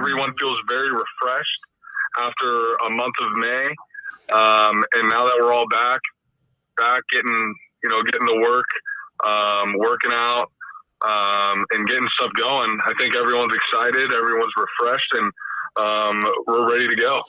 everyone feels very refreshed after a month of May. And now that we're all back getting to work, working out, and getting stuff going, I think everyone's excited, everyone's refreshed, and we're ready to go.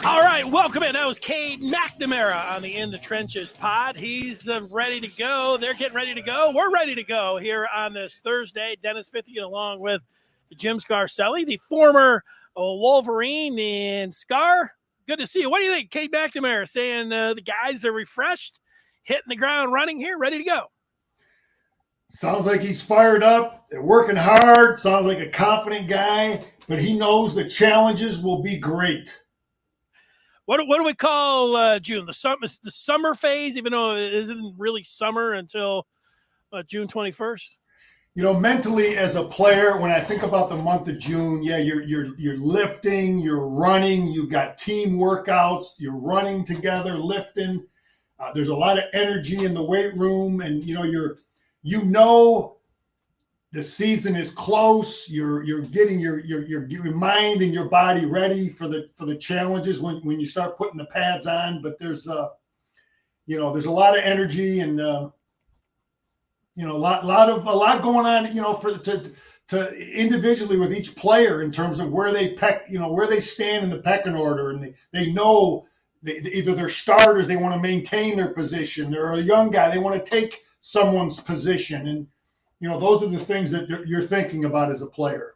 All right, welcome in. That was Cade McNamara on the In the Trenches pod. He's ready to go. They're getting ready to go. We're ready to go here on this Thursday. Dennis Fithian along with Jim Scarcelli, the former Wolverine and Scar. Good to see you. What do you think? Cade McNamara saying the guys are refreshed, hitting the ground running here, ready to go. Sounds like he's fired up. They're working hard. Sounds like a confident guy, but he knows the challenges will be great. What do we call June? The summer phase, even though it isn't really summer until June 21st? Mentally as a player, when I think about the month of June, you're lifting, you're running, you've got team workouts, you're running together, lifting. There's a lot of energy in the weight room, and the season is close. You're getting your mind and your body ready for the challenges when you start putting the pads on. But there's a lot of energy and a lot going on. To individually with each player in terms of where they where they stand in the pecking order, and they know either they're starters, they want to maintain their position. They're a young guy, they want to take someone's position, and those are the things that you're thinking about as a player.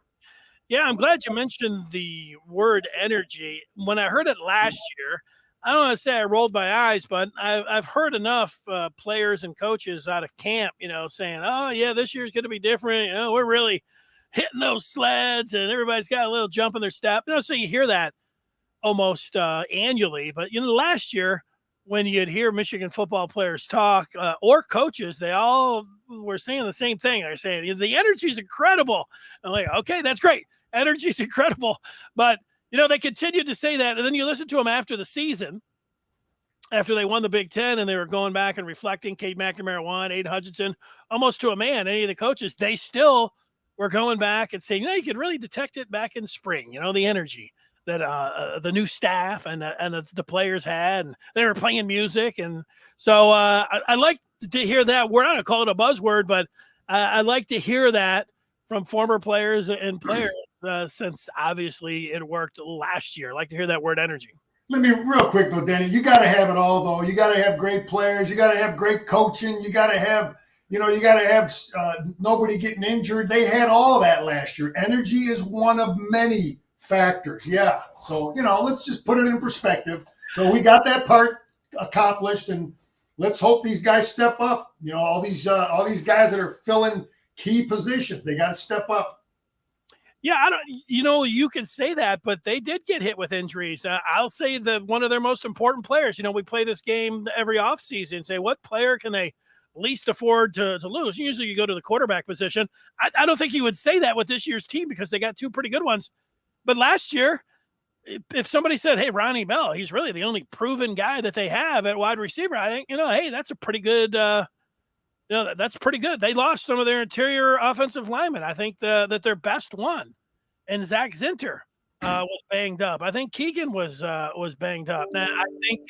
Yeah, I'm glad you mentioned the word energy. When I heard it last year, I don't want to say I rolled my eyes, but I've heard enough players and coaches out of camp, saying, oh, yeah, this year's going to be different. We're really hitting those sleds, and everybody's got a little jump in their step. So you hear that almost annually. But, last year, when you'd hear Michigan football players talk or coaches, they all were saying the same thing. They're saying the energy's incredible. I'm like, okay, that's great. Energy's incredible. But, they continued to say that. And then you listen to them after the season, after they won the Big Ten, and they were going back and reflecting. Cade McNamara won, Aiden Hutchinson, almost to a man. Any of the coaches, they still were going back and saying, you could really detect it back in spring, the energy that the new staff and the players had, and they were playing music. And so I like to hear that. We're not going to call it a buzzword, but I like to hear that from former players and players since obviously it worked last year. I like to hear that word energy. Let me real quick though, Danny, you got to have it all though. You got to have great players. You got to have great coaching. You got to have, nobody getting injured. They had all of that last year. Energy is one of many factors. Yeah. So, let's just put it in perspective. So we got that part accomplished, and let's hope these guys step up. All these guys that are filling key positions, they got to step up. Yeah. You can say that, but they did get hit with injuries. I'll say that one of their most important players, we play this game every offseason, say what player can they least afford to lose? Usually you go to the quarterback position. I don't think you would say that with this year's team because they got two pretty good ones. But last year, if somebody said, hey, Ronnie Bell, he's really the only proven guy that they have at wide receiver, I think, hey, that's a pretty good, that's pretty good. They lost some of their interior offensive linemen. I think that their best one, and Zach Zinter was banged up. I think Keegan was banged up. Now, I think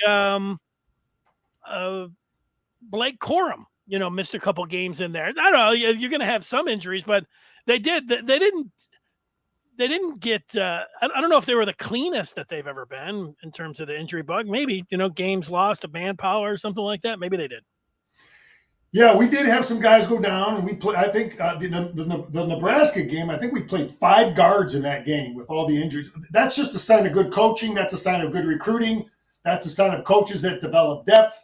Blake Corum, missed a couple games in there. I don't know. You're going to have some injuries, but they didn't get I don't know if they were the cleanest that they've ever been in terms of the injury bug. Maybe, games lost to manpower or something like that. Maybe they did. Yeah, we did have some guys go down, and we play. I think the Nebraska game, I think we played 5 guards in that game with all the injuries. That's just a sign of good coaching. That's a sign of good recruiting. That's a sign of coaches that develop depth,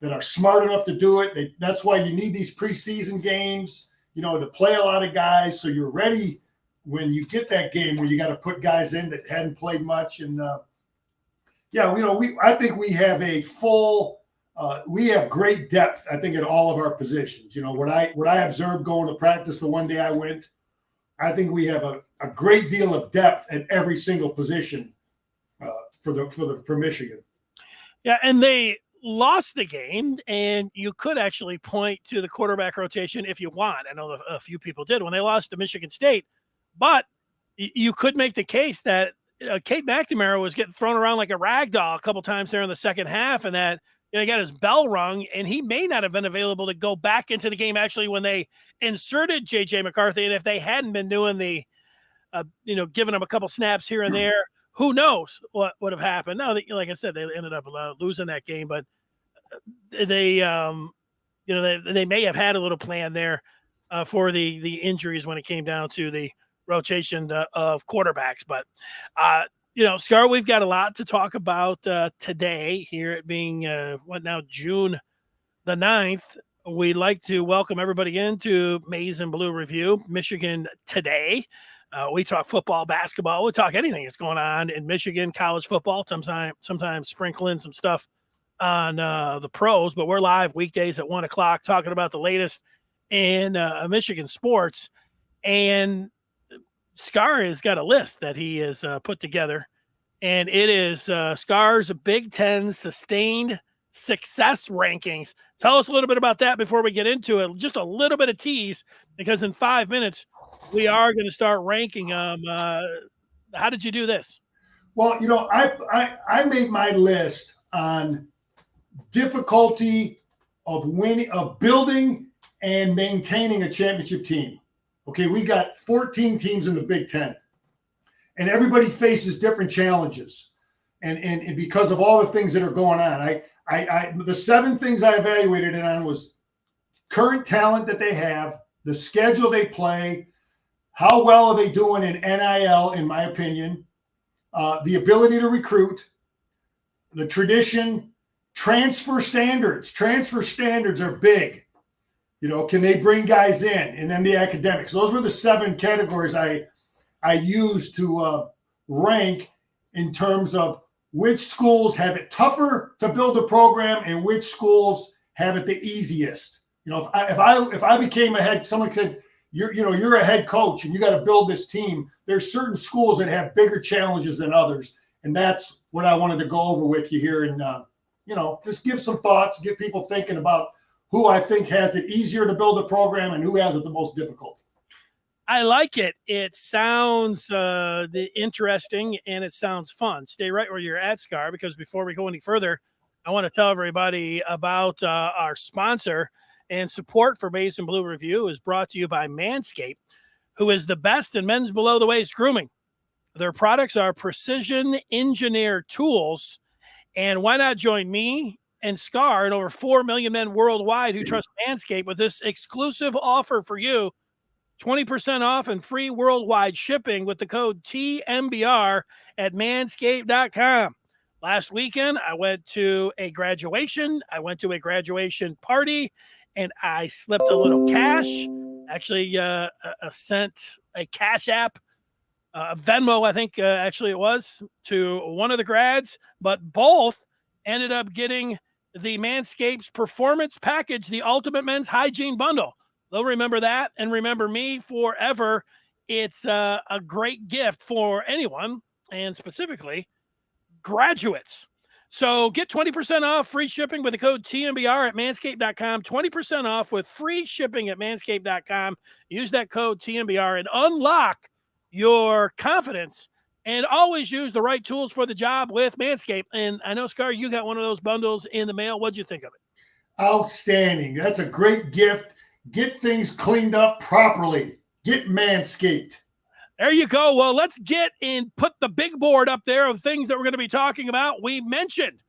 that are smart enough to do it. That's why you need these preseason games, to play a lot of guys so you're ready when you get that game where you got to put guys in that hadn't played much. And I think we have we have great depth, I think, at all of our positions. What I observed going to practice the one day I went, I think we have a great deal of depth at every single position for Michigan. Yeah, and they lost the game, and you could actually point to the quarterback rotation if you want. I know a few people did when they lost to Michigan State, but you could make the case that Cade McNamara was getting thrown around like a rag doll a couple times there in the second half, and that he got his bell rung, and he may not have been available to go back into the game actually when they inserted J.J. McCarthy, and if they hadn't been doing the giving him a couple snaps here and there, who knows what would have happened. Now, like I said, they ended up losing that game, but they may have had a little plan there for the injuries when it came down to the rotation of quarterbacks. But, Scar, we've got a lot to talk about today here, it being June the 9th. We'd like to welcome everybody into Maize and Blue Review, Michigan Today. We talk football, basketball. We talk anything that's going on in Michigan, college football, sometimes sprinkling some stuff on the pros. But we're live weekdays at 1 o'clock talking about the latest in Michigan sports. And Scar has got a list that he has put together. And it is Scar's Big Ten Sustained Success Rankings. Tell us a little bit about that before we get into it. Just a little bit of tease, because in 5 minutes, we are going to start ranking them. How did you do this? Well, I made my list on difficulty of winning, of building and maintaining a championship team. Okay, we got 14 teams in the Big Ten, and everybody faces different challenges, and because of all the things that are going on. The 7 things I evaluated it on was current talent that they have, the schedule they play, how well are they doing in NIL, in my opinion, the ability to recruit, the tradition, transfer standards. Transfer standards are big. Can they bring guys in? And then the academics. Those were the 7 categories I used to rank in terms of which schools have it tougher to build a program and which schools have it the easiest. If I became someone could, you're a head coach and you got to build this team. There's certain schools that have bigger challenges than others. And that's what I wanted to go over with you here. And, just give some thoughts, get people thinking about who I think has it easier to build a program and who has it the most difficult. I like it. It sounds interesting and it sounds fun. Stay right where you're at, Scar, because before we go any further, I want to tell everybody about our sponsor. And support for Maize and Blue Review is brought to you by Manscaped, who is the best in men's below-the-waist grooming. Their products are precision-engineered tools. And why not join me and Scar and over 4 million men worldwide who trust Manscaped with this exclusive offer for you, 20% off and free worldwide shipping with the code TMBR at manscaped.com. Last weekend, I went to a graduation. I went to a graduation party, and I slipped a little cash. Actually, sent a Cash App, Venmo, I think actually it was, to one of the grads. But both ended up getting the Manscaped's Performance Package, the Ultimate Men's Hygiene Bundle. They'll remember that and remember me forever. It's a great gift for anyone, and specifically graduates. So get 20% off, free shipping with the code TMBR at manscaped.com. 20% off with free shipping at manscaped.com. Use that code TMBR and unlock your confidence. And always use the right tools for the job with Manscaped. And I know, Scar, you got one of those bundles in the mail. What'd you think of it? Outstanding. That's a great gift. Get things cleaned up properly. Get Manscaped. There you go. Well, let's get and put the big board up there of things that we're going to be talking about. We mentioned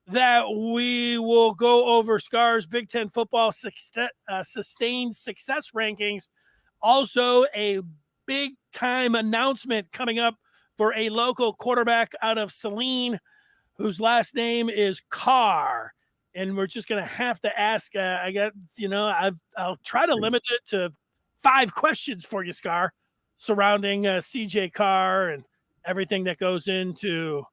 that we will go over Scar's Big Ten football sustained success rankings. Also, a big-time announcement coming up for a local quarterback out of Saline, whose last name is Carr. And we're just going to have to ask, I'll try to limit it to 5 questions for you, Scar, surrounding CJ Carr and everything that goes into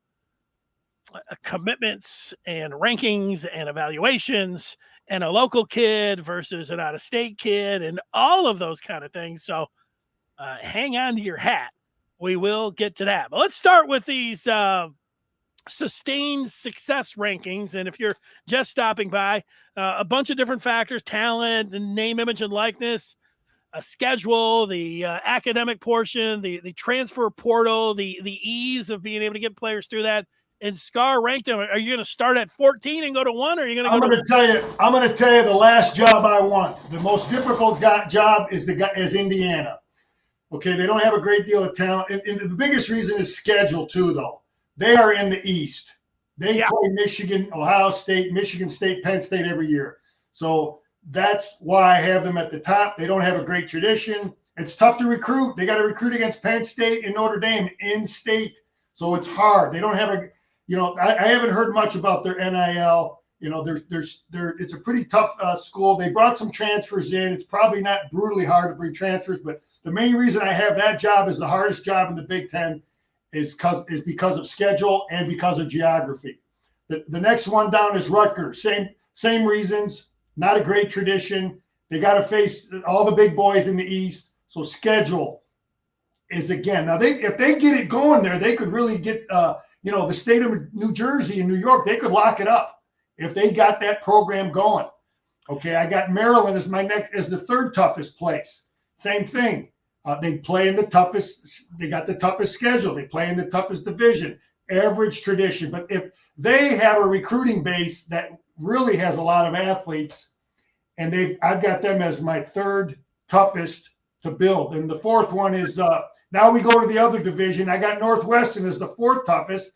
commitments and rankings and evaluations and a local kid versus an out-of-state kid and all of those kind of things. So hang on to your hat. We will get to that. But let's start with these sustained success rankings. And if you're just stopping by, a bunch of different factors, talent, the name, image, and likeness, a schedule, the academic portion, the transfer portal, the ease of being able to get players through that. And Scar ranked them. Are you going to start at 14 and go to 1, or are you going to go to? I'm going to tell you the last job I want. The most difficult job is Indiana. Okay, they don't have a great deal of talent, and the biggest reason is schedule too. Though they are in the East, they play Michigan, Ohio State, Michigan State, Penn State every year. So that's why I have them at the top. They don't have a great tradition. It's tough to recruit. They got to recruit against Penn State and Notre Dame in state, so it's hard. They don't have a I haven't heard much about their NIL. It's a pretty tough school. They brought some transfers in. It's probably not brutally hard to bring transfers, but the main reason I have that job as the hardest job in the Big Ten is because of schedule and because of geography. The next one down is Rutgers. Same reasons. Not a great tradition. They got to face all the big boys in the East. So schedule is again. Now if they get it going there, they could really get the state of New Jersey and New York. They could lock it up if they got that program going. Okay, I got Maryland as the third toughest place. Same thing. They play in the toughest. They got the toughest schedule. They play in the toughest division. Average tradition. But if they have a recruiting base that really has a lot of athletes, and I've got them as my third toughest to build. And the fourth one is now we go to the other division. I got Northwestern as the fourth toughest.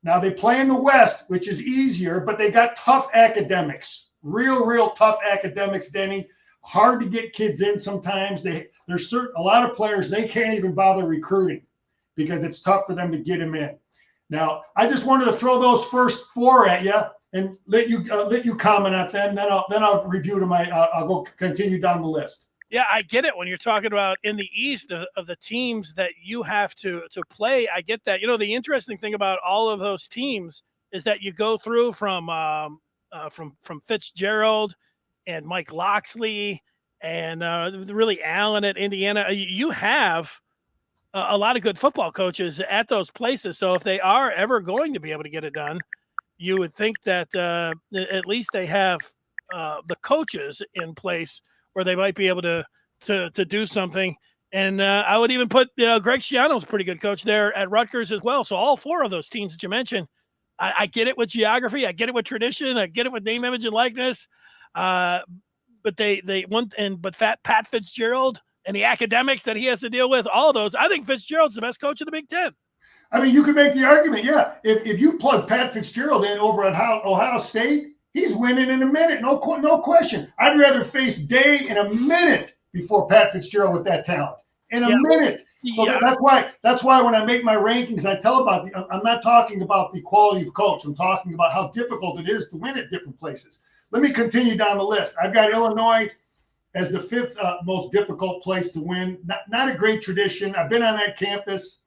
Now they play in the West, which is easier, but they got tough academics. Real tough academics, Denny. Hard to get kids in sometimes. There's a lot of players they can't even bother recruiting because it's tough for them to get them in. Now, I just wanted to throw those first four at you and let you comment on them. Then I'll review them. I'll go continue down the list. Yeah, I get it. When you're talking about in the East of the teams that you have to play, I get that. The interesting thing about all of those teams is that you go through from Fitzgerald and Mike Loxley and really Allen at Indiana. You have a lot of good football coaches at those places. So if they are ever going to be able to get it done, you would think that at least they have the coaches in place where they might be able to do something. And I would even put Greg Schiano's a pretty good coach there at Rutgers as well. So all four of those teams that you mentioned, I get it with geography, I get it with tradition, I get it with name, image, and likeness. But Pat Fitzgerald and the academics that he has to deal with, all of those, I think Fitzgerald's the best coach in the Big Ten. I mean, you could make the argument, yeah. If you plug Pat Fitzgerald in over at Ohio State, he's winning in a minute, no question. I'd rather face Day in a minute before Pat Fitzgerald with that talent. In a minute. So that's why when I make my rankings, I tell about I'm not talking about the quality of coach. I'm talking about how difficult it is to win at different places. Let me continue down the list. I've got Illinois as the fifth most difficult place to win. Not a great tradition. I've been on that campus.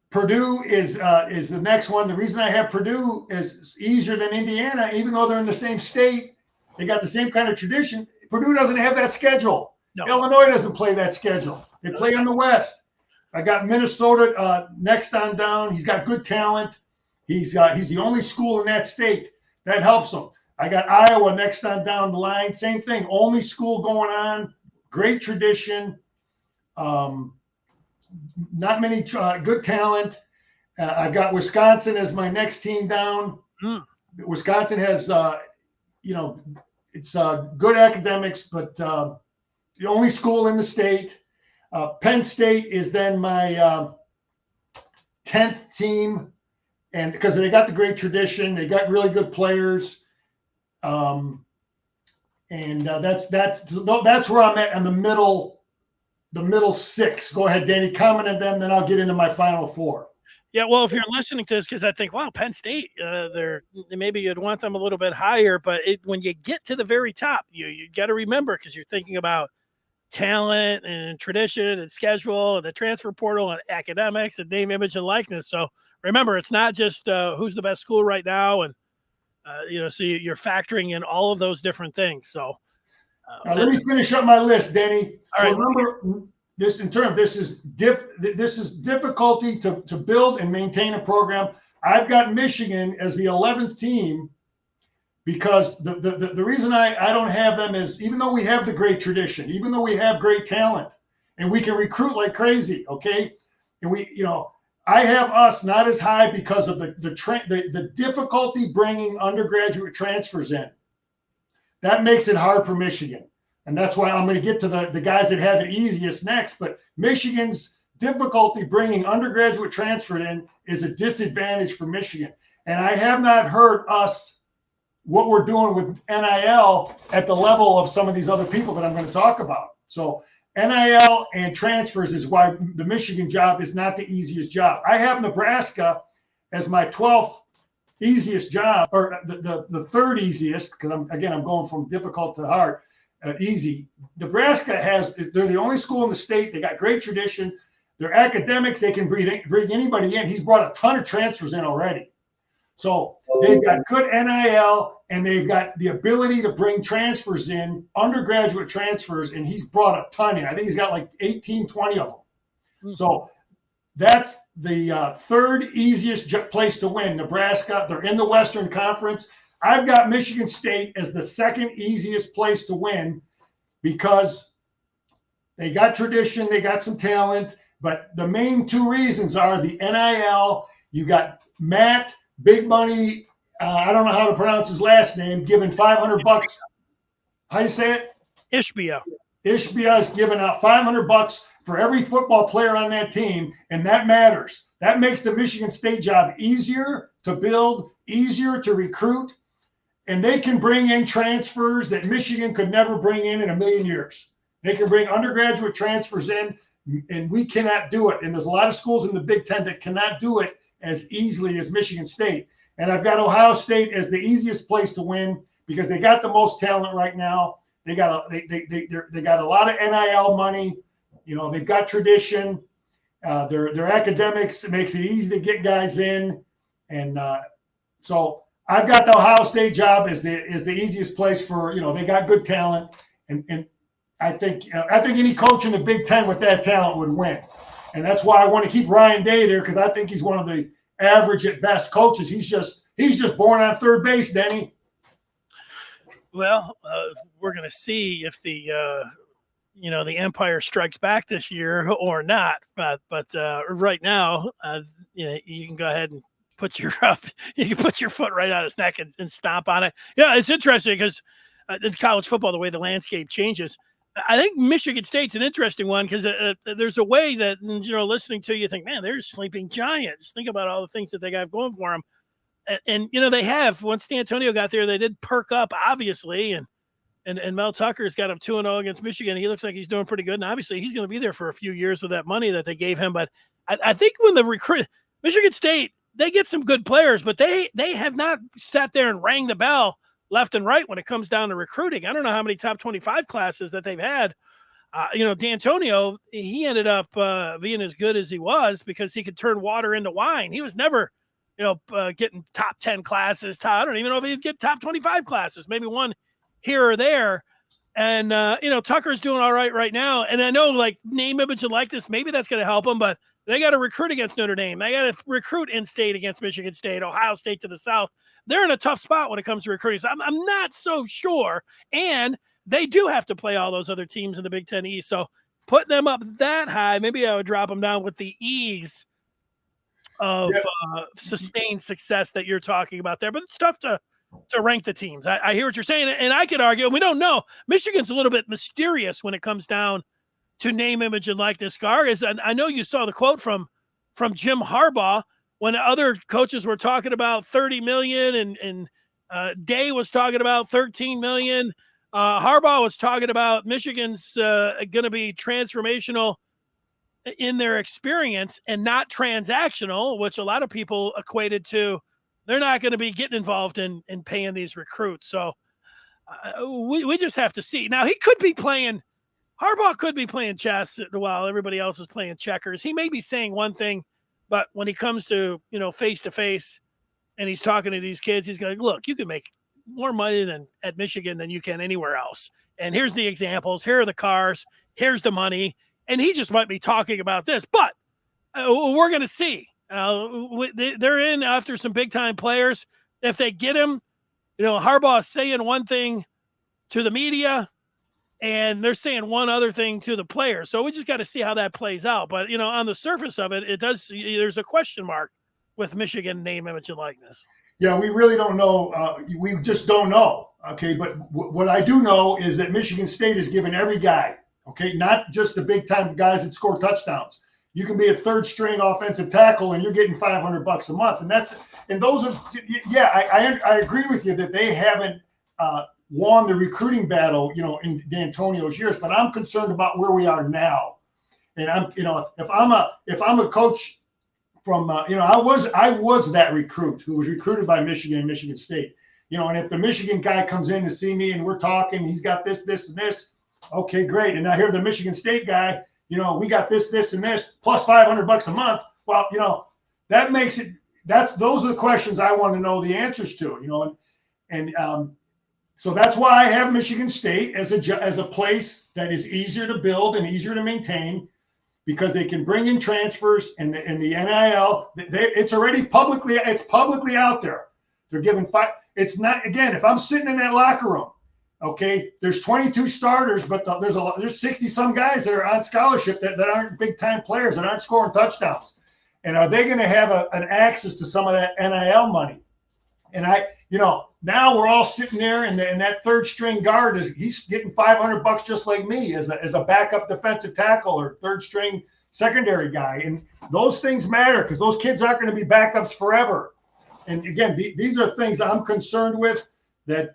Purdue is the next one. The reason I have Purdue is easier than Indiana, even though they're in the same state. They got the same kind of tradition. Purdue doesn't have that schedule. No. Illinois doesn't play that schedule. They play on the West. I got Minnesota next on down. He's got good talent. He's the only school in that state. That helps them. I got Iowa next on down the line. Same thing. Only school going on. Great tradition. Not many good talent. I've got Wisconsin as my next team down. Wisconsin has, it's good academics, but the only school in the state. Penn State is then my 10th team, and because they got the great tradition, they got really good players, and that's where I'm at in the middle six. Go ahead, Danny, comment on them, then I'll get into my final four. Yeah, well, if you're listening to this, because I think, wow, Penn State, maybe you'd want them a little bit higher, but when you get to the very top, you got to remember, because you're thinking about talent and tradition and schedule and the transfer portal and academics and name, image, and likeness. So remember, it's not just who's the best school right now, and so you're factoring in all of those different things. So let me finish up my list, Danny. All right. this is difficulty to build and maintain a program. I've got Michigan as the 11th team because the reason I don't have them is even though we have the great tradition, even though we have great talent, and we can recruit like crazy, okay, and I have us not as high because of the difficulty bringing undergraduate transfers in. That makes it hard for Michigan. And that's why I'm going to get to the guys that have it easiest next. But Michigan's difficulty bringing undergraduate transfer in is a disadvantage for Michigan. And I have not heard what we're doing with NIL at the level of some of these other people that I'm going to talk about. So NIL and transfers is why the Michigan job is not the easiest job. I have Nebraska as my 12th easiest job, or the third easiest, because I'm going from difficult to hard. Easy. Nebraska they're the only school in the state. They got great tradition. Their academics, they can bring anybody in. He's brought a ton of transfers in already. So they've got good NIL and they've got the ability to bring transfers in, undergraduate transfers, and he's brought a ton in. I think he's got like 18, 20 of them. Mm-hmm. So that's the third easiest place to win, Nebraska. They're in the Western Conference. I've got Michigan State as the second easiest place to win because they got tradition, they got some talent, but the main two reasons are the NIL. You got Matt, big money, I don't know how to pronounce his last name, giving $500. How you say it? Ishbia. Ishbia is giving out $500 for every football player on that team, and that matters. That makes the Michigan State job easier to build, easier to recruit. And they can bring in transfers that Michigan could never bring in a million years. They can bring undergraduate transfers in, and we cannot do it. And there's a lot of schools in the Big Ten that cannot do it as easily as Michigan State. And I've got Ohio State as the easiest place to win because they got the most talent right now. They got a lot of NIL money. They've got tradition. Their academics makes it easy to get guys in, and so I've got the Ohio State job as the easiest place for, they got good talent. And I think any coach in the Big Ten with that talent would win. And that's why I want to keep Ryan Day there, because I think he's one of the average at best coaches. He's just born on third base, Denny. Well, we're going to see if the Empire strikes back this year or not. But right now, you can go ahead and you can put your foot right on his neck and stomp on it. Yeah, it's interesting because in college football, the way the landscape changes, I think Michigan State's an interesting one because there's a way that, listening to you think, man, they're sleeping giants. Think about all the things that they got going for them. And they have. Once D'Antonio got there, they did perk up, obviously. And Mel Tucker's got him 2-0 against Michigan. He looks like he's doing pretty good. And obviously, he's going to be there for a few years with that money that they gave him. But I think when Michigan State, they get some good players, but they have not sat there and rang the bell left and right when it comes down to recruiting. I don't know how many top 25 classes that they've had. D'Antonio, he ended up being as good as he was because he could turn water into wine. He was never, getting top 10 classes. I don't even know if he'd get top 25 classes, maybe one here or there. And, Tucker's doing all right now. And I know, like, name, image, and likeness, maybe that's going to help him, but they got to recruit against Notre Dame. They got to recruit in-state against Michigan State, Ohio State to the south. They're in a tough spot when it comes to recruiting. So I'm not so sure. And they do have to play all those other teams in the Big Ten East. So putting them up that high, maybe I would drop them down with the ease of sustained success that you're talking about there. But it's tough to rank the teams. I hear what you're saying, and I could argue, and we don't know. Michigan's a little bit mysterious when it comes down to name, image, and likeness. I know you saw the quote from Jim Harbaugh when other coaches were talking about $30 million and Day was talking about $13 million. Harbaugh was talking about Michigan's going to be transformational in their experience and not transactional, which a lot of people equated to they're not going to be getting involved in paying these recruits. So we just have to see. Now, Harbaugh could be playing chess while everybody else is playing checkers. He may be saying one thing, but when he comes to, face-to-face and he's talking to these kids, he's going, look, you can make more money at Michigan than you can anywhere else. And here's the examples. Here are the cars. Here's the money. and he just might be talking about this. But we're going to see. They're in after some big-time players. If they get him, Harbaugh is saying one thing to the media, and they're saying one other thing to the players. So we just got to see how that plays out. But, on the surface of it, there's a question mark with Michigan name, image, and likeness. Yeah, we really don't know. We just don't know. Okay, but what I do know is that Michigan State has given every guy, okay, not just the big-time guys that score touchdowns. You can be a third-string offensive tackle, and you're getting $500 a month. And those are, yeah, I agree with you that they haven't won the recruiting battle, in D'Antonio's years. But I'm concerned about where we are now. And if I'm a coach from, I was that recruit who was recruited by Michigan and Michigan State. And if the Michigan guy comes in to see me and we're talking, he's got this, and this. Okay, great. And I hear the Michigan State guy, we got this, and this, plus $500 a month. Well, that makes it. Those are the questions I want to know the answers to. So that's why I have Michigan State as a place that is easier to build and easier to maintain, because they can bring in transfers and the NIL. It's already publicly out there. They're giving five. It's not, again, if I'm sitting in that locker room, okay, there's 22 starters, but there's 60 some guys that are on scholarship that aren't big time players, that aren't scoring touchdowns. And are they going to have an access to some of that NIL money? And now we're all sitting there, and that third string guard he's getting $500 just like me as a backup defensive tackle or third string secondary guy. And those things matter, because those kids aren't going to be backups forever. And again, these are things I'm concerned with, that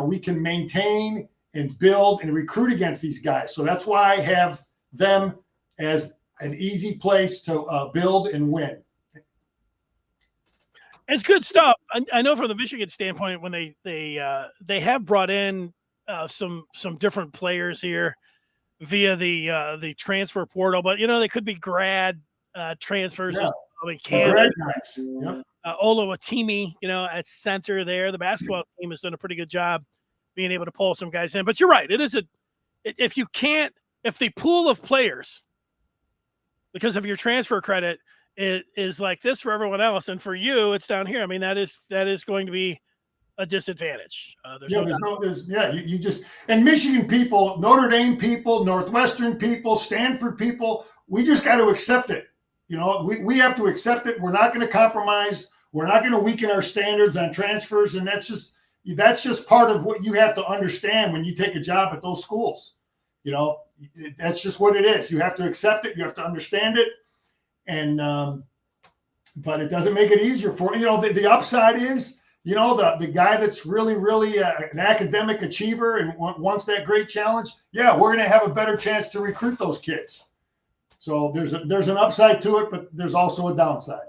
we can maintain and build and recruit against these guys. So that's why I have them as an easy place to build and win. It's good stuff. I know from the Michigan standpoint, when they have brought in some different players here via the transfer portal, but they could be grad transfers. Yeah. Canada. Nice. Yep. Oluwatimi, at center there. The basketball team has done a pretty good job being able to pull some guys in. But you're right. It is if the pool of players, because of your transfer credit, it is like this for everyone else, and for you, it's down here. I mean, that is going to be a disadvantage. You just, and Michigan people, Notre Dame people, Northwestern people, Stanford people, we just got to accept it. We have to accept it. We're not going to compromise. We're not going to weaken our standards on transfers, and that's just part of what you have to understand when you take a job at those schools. That's just what it is. You have to accept it. You have to understand it. And but it doesn't make it easier for the upside is the guy that's really an academic achiever and wants that great challenge. Yeah, we're going to have a better chance to recruit those kids. So there's an upside to it, but there's also a downside.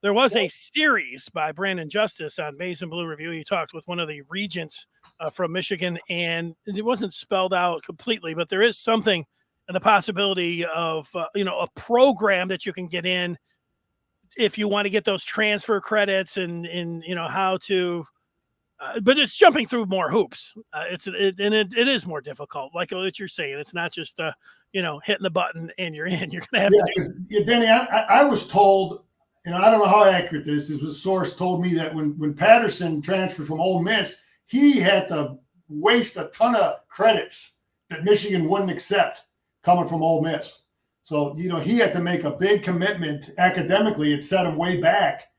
There was a series by Brandon Justice on Maize and Blue Review. He talked with one of the regents from Michigan, and it wasn't spelled out completely, but there is something and the possibility of, a program that you can get in if you want to get those transfer credits and how to, but it's jumping through more hoops. It is more difficult. Like what you're saying, it's not just, hitting the button and you're in. You're going to have to do. Denny, I was told, I don't know how accurate this is. A source told me that when Patterson transferred from Ole Miss, he had to waste a ton of credits that Michigan wouldn't accept coming from Ole Miss. So, he had to make a big commitment academically. It set him way back.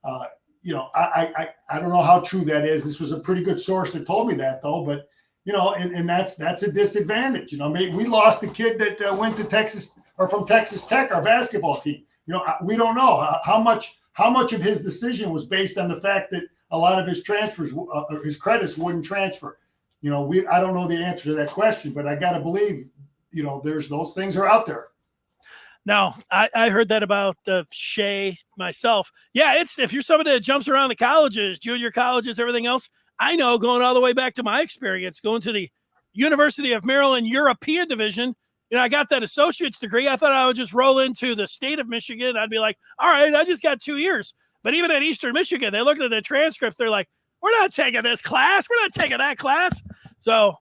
I don't know how true that is. This was a pretty good source that told me that, though. But, and that's a disadvantage. We lost the kid that went to Texas or from Texas Tech, our basketball team. We don't know how much of his decision was based on the fact that a lot of his transfers, his credits wouldn't transfer. I don't know the answer to that question, but I got to believe, there's those things are out there. Now, I heard that about Shea myself. Yeah, if you're somebody that jumps around the colleges, junior colleges, everything else, I know going all the way back to my experience, going to the University of Maryland European Division, I got that associate's degree. I thought I would just roll into the state of Michigan. I'd be like, all right, I just got 2 years. But even at Eastern Michigan, they looked at the transcript. They're like, we're not taking this class. We're not taking that class. So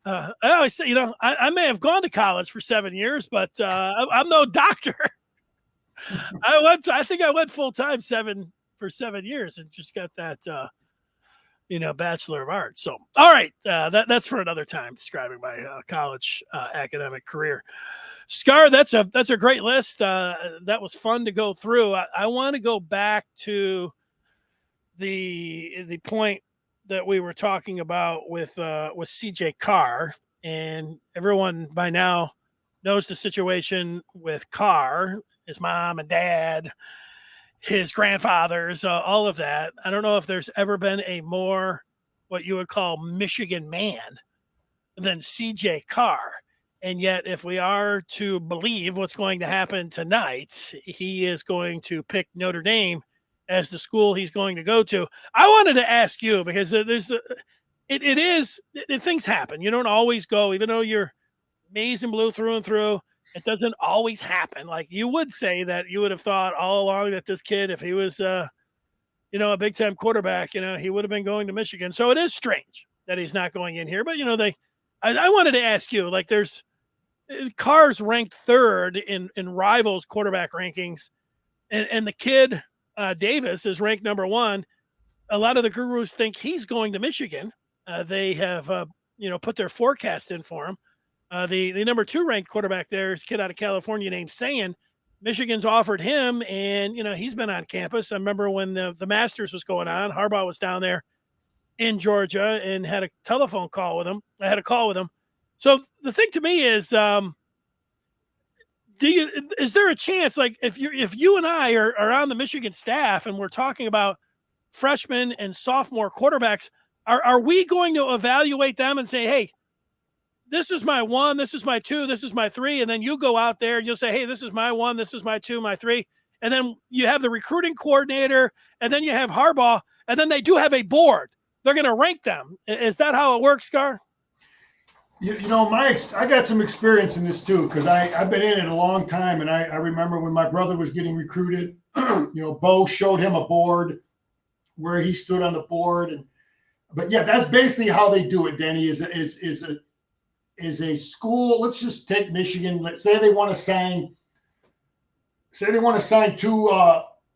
I always say, I may have gone to college for 7 years, but I'm no doctor. I think I went full time for 7 years and just got that, Bachelor of Arts. So, all right, that's for another time. Describing my college academic career. Scar, that's a great list. That was fun to go through. I want to go back to the point that we were talking about with CJ Carr, and everyone by now knows the situation with Carr, his mom and dad, his grandfathers, all of that. I don't know if there's ever been a more what you would call Michigan man than CJ Carr. And yet, if we are to believe what's going to happen tonight, he is going to pick Notre Dame as the school he's going to go to. I wanted to ask you, because things happen. You don't always go, even though you're maize and blue through and through. It doesn't always happen. Like you would say that you would have thought all along that this kid, if he was, a big time quarterback, he would have been going to Michigan. So it is strange that he's not going in here. But, I wanted to ask you, like Carr's ranked third in Rivals quarterback rankings, and the kid Davis is ranked number one. A lot of the gurus think he's going to Michigan. They have put their forecast in for him. The number two ranked quarterback there is a kid out of California named Sayin. Michigan's offered him, and he's been on campus. I remember when the Masters was going on, Harbaugh was down there in Georgia and had a telephone call with him. I had a call with him. So the thing to me is, is there a chance, like if you and I are on the Michigan staff and we're talking about freshmen and sophomore quarterbacks, are we going to evaluate them and say, hey, this is my one, this is my two, this is my three, and then you go out there and you'll say, hey, this is my one, this is my two, my three, and then you have the recruiting coordinator, and then you have Harbaugh, and then they do have a board. They're going to rank them. Is that how it works, Scar? I got some experience in this too, because I've been in it a long time, and I remember when my brother was getting recruited, Bo showed him a board where he stood on the board, but yeah, that's basically how they do it. Denny is a school. Let's just take Michigan. Let's say they want to sign. Say they want to sign two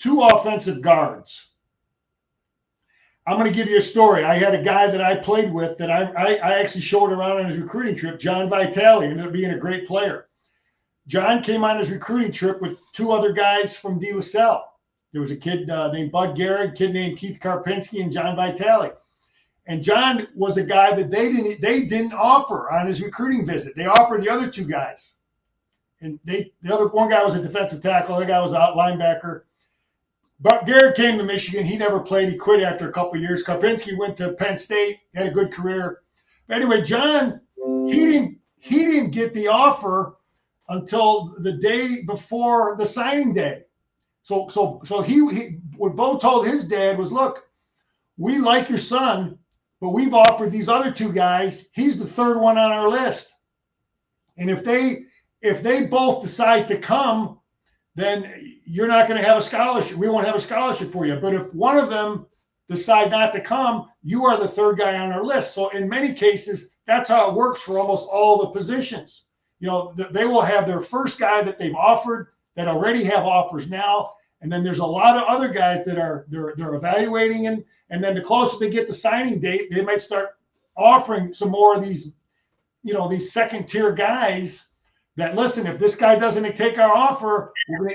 offensive guards. I'm going to give you a story. I had a guy that I played with that I actually showed around on his recruiting trip, John Vitale, ended up being a great player. John came on his recruiting trip with two other guys from De La Salle. There was a kid named Bud Garrett, a kid named Keith Karpinski, and John Vitale. And John was a guy that they didn't offer on his recruiting visit. They offered the other two guys. And the other one guy was a defensive tackle, the other guy was a linebacker. But Garrett came to Michigan. He never played. He quit after a couple of years. Karpinski went to Penn State, had a good career. But anyway, John, he didn't get the offer until the day before the signing day. So he what Bo told his dad was, look, we like your son, but we've offered these other two guys. He's the third one on our list. And if they both decide to come, then you're not going to have a scholarship. We won't have a scholarship for you. But if one of them decide not to come, you are the third guy on our list. So in many cases, that's how it works for almost all the positions. They will have their first guy that they've offered that already have offers now. And then there's a lot of other guys that they're evaluating. And then the closer they get the signing date, they might start offering some more of these, these second tier guys that, listen, if this guy doesn't take our offer,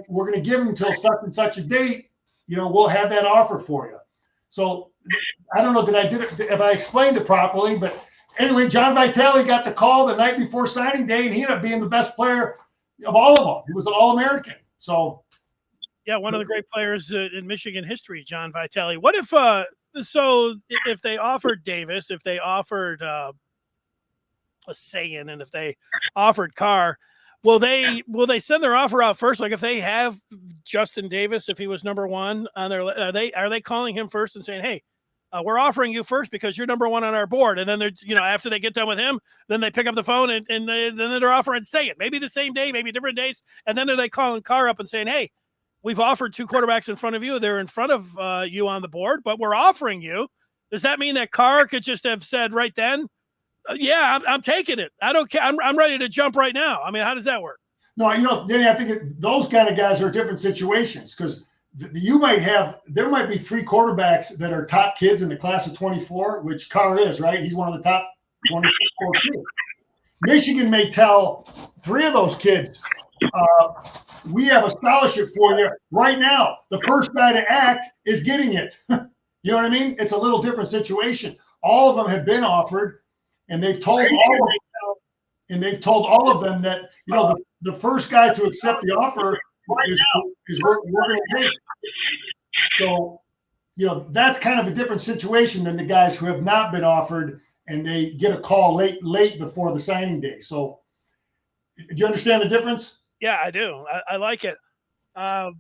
we're going to give him until such and such a date. We'll have that offer for you. So I don't know if I explained it properly, but anyway, John Vitale got the call the night before signing day, and he ended up being the best player of all of them. He was an All-American. So, yeah, one of the great players in Michigan history, John Vitale. What if if they offered Davis, if they offered Sayin, and if they offered Carr, will they send their offer out first? Like if they have Justin Davis, if he was number one on their, are they calling him first and saying, hey, we're offering you first because you're number one on our board. And then they're, after they get done with him, then they pick up the phone and then they're offering Sayin, maybe the same day, maybe different days. And then are they calling Carr up and saying, hey, we've offered two quarterbacks in front of you. They're in front of you on the board, but we're offering you. Does that mean that Carr could just have said right then, Yeah, I'm taking it. I don't care. I'm ready to jump right now. I mean, how does that work? No, Danny, I think those kind of guys are different situations because there might be 3 quarterbacks that are top kids in the class of 24, which Carr is, right? He's one of the top 24 kids. Michigan may tell 3 of those kids, we have a scholarship for you right now. The first guy to act is getting it. You know what I mean? It's a little different situation. All of them have been offered, and they've told all of them that, the first guy to accept the offer is we're going to take. So, that's kind of a different situation than the guys who have not been offered and they get a call late before the signing day. So, do you understand the difference? Yeah, I do. I like it. Tell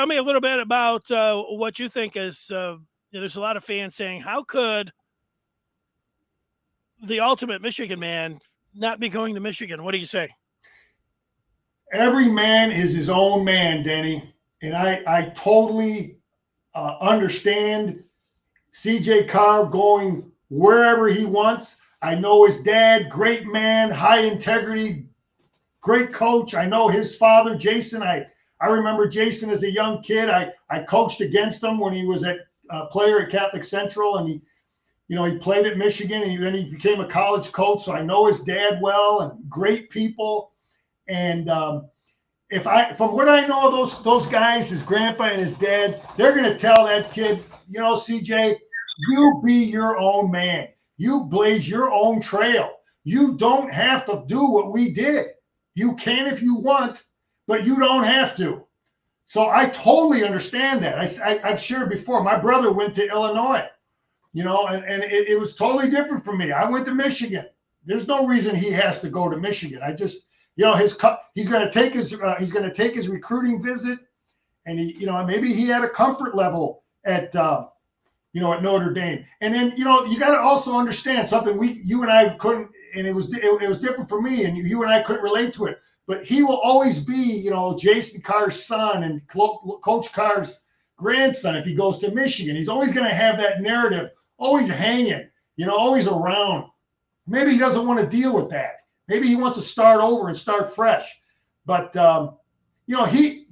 me a little bit about what you think is. There's a lot of fans saying, "How could the ultimate Michigan man not be going to Michigan?" What do you say? Every man is his own man, Denny, and I totally understand CJ Carr going wherever he wants. I know his dad, great man, high integrity, great coach. I know his father, Jason. I remember Jason as a young kid. I coached against him when he was a player at Catholic Central, and he played at Michigan, and then he became a college coach. So I know his dad well, and great people. And from what I know of those guys, his grandpa and his dad, they're going to tell that kid, CJ, you be your own man. You blaze your own trail. You don't have to do what we did. You can if you want, but you don't have to. So I totally understand that. I've shared before. My brother went to Illinois, and it was totally different from me. I went to Michigan. There's no reason he has to go to Michigan. I just, he's going to take his recruiting visit, and maybe he had a comfort level at Notre Dame. And then, you got to also understand something you and I couldn't, and it was different for me, and you and I couldn't relate to it. But he will always be, Jason Carr's son and Coach Carr's grandson if he goes to Michigan. He's always going to have that narrative, always hanging, always around. Maybe he doesn't want to deal with that. Maybe he wants to start over and start fresh. But, he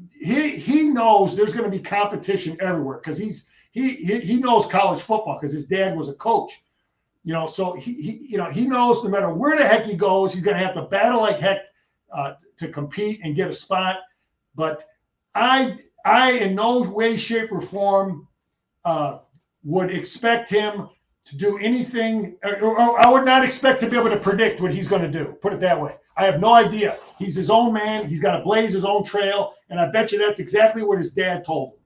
knows there's going to be competition everywhere because he knows college football because his dad was a coach. So he knows no matter where the heck he goes, he's going to have to battle like heck to compete and get a spot. But I in no way, shape, or form would expect him to do anything, or I would not expect to be able to predict what he's going to do. Put it that way. I have no idea. He's his own man. He's got to blaze his own trail. And I bet you that's exactly what his dad told him.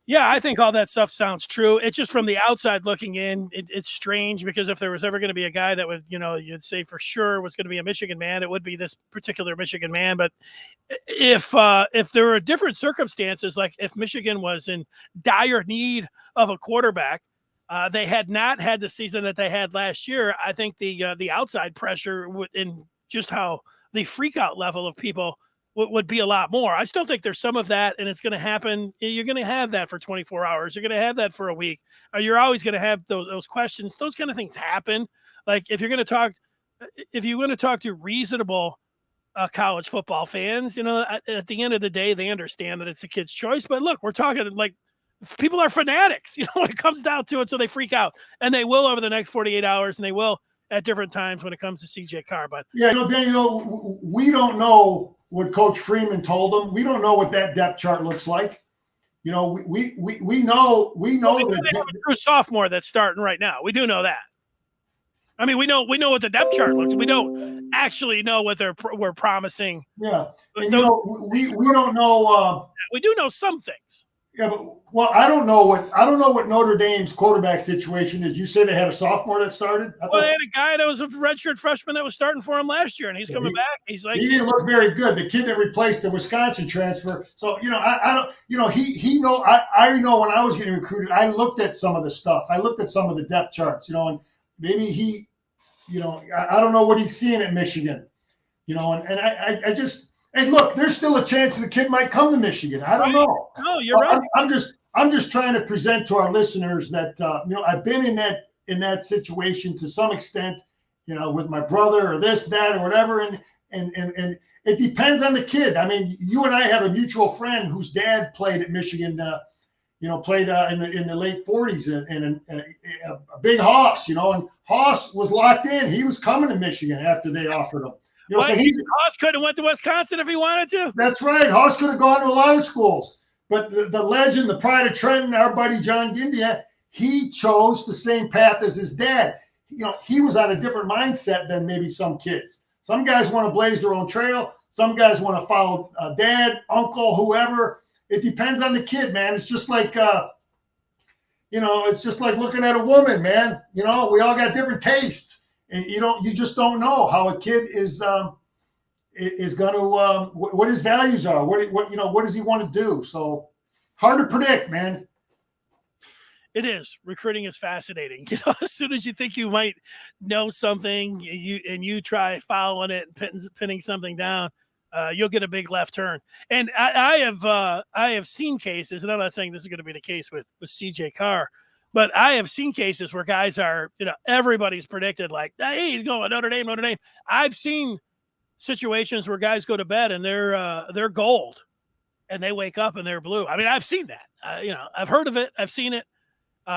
Yeah, I think all that stuff sounds true. It's just from the outside looking in, it's strange because if there was ever going to be a guy that would, you'd say for sure was going to be a Michigan man, it would be this particular Michigan man. But if there were different circumstances, like if Michigan was in dire need of a quarterback, they had not had the season that they had last year. I think the outside pressure in just how the freak out level of people would be a lot more. I still think there's some of that, and it's going to happen. You're going to have that for 24 hours. You're going to have that for a week. You're always going to have those questions. Those kind of things happen. Like if you're going to talk to reasonable college football fans, at the end of the day, they understand that it's a kid's choice. But look, we're talking like people are fanatics, when it comes down to it. So they freak out, and they will over the next 48 hours, and they will at different times when it comes to CJ Carr. But yeah, Danny, we don't know what Coach Freeman told them. We don't know what that depth chart looks like. We know that they have a true sophomore that's starting right now. We do know that. I mean, we know what the depth chart looks. We don't actually know what we're promising. Yeah, and we don't know. We do know some things. Yeah, but I don't know what Notre Dame's quarterback situation is. You say they had a sophomore that started? They had a guy that was a redshirt freshman that was starting for him last year, and he's coming back. He's like, he didn't look very good. The kid that replaced the Wisconsin transfer. So I don't. I know when I was getting recruited, I looked at some of the stuff. I looked at some of the depth charts. And maybe he, I don't know what he's seeing at Michigan. And I just. Hey, look, there's still a chance the kid might come to Michigan. I don't know. No, you're right. I'm just trying to present to our listeners that I've been in that in that situation to some extent, with my brother or this, that, or whatever. And it depends on the kid. I mean, you and I have a mutual friend whose dad played at Michigan, played in the late 40s in a big Hoss, and Hoss was locked in. He was coming to Michigan after they offered him. So Hoss could have went to Wisconsin if he wanted to. That's right. Hoss could have gone to a lot of schools. But the legend, the pride of Trenton, our buddy John Gindia, he chose the same path as his dad. He was on a different mindset than maybe some kids. Some guys want to blaze their own trail. Some guys want to follow dad, uncle, whoever. It depends on the kid, man. It's just like, it's just like looking at a woman, man. We all got different tastes, and you just don't know how a kid is going to what his values are. What does he want to do? So hard to predict, man. It is. Recruiting is fascinating. As soon as you think you might know something, you try following it and pinning something down, you'll get a big left turn. And I have seen cases, and I'm not saying this is going to be the case with CJ Carr, but I have seen cases where guys are, everybody's predicted like, hey, he's going Notre Dame. I've seen situations where guys go to bed and they're gold, and they wake up and they're blue. I mean, I've seen that. I've heard of it. I've seen it.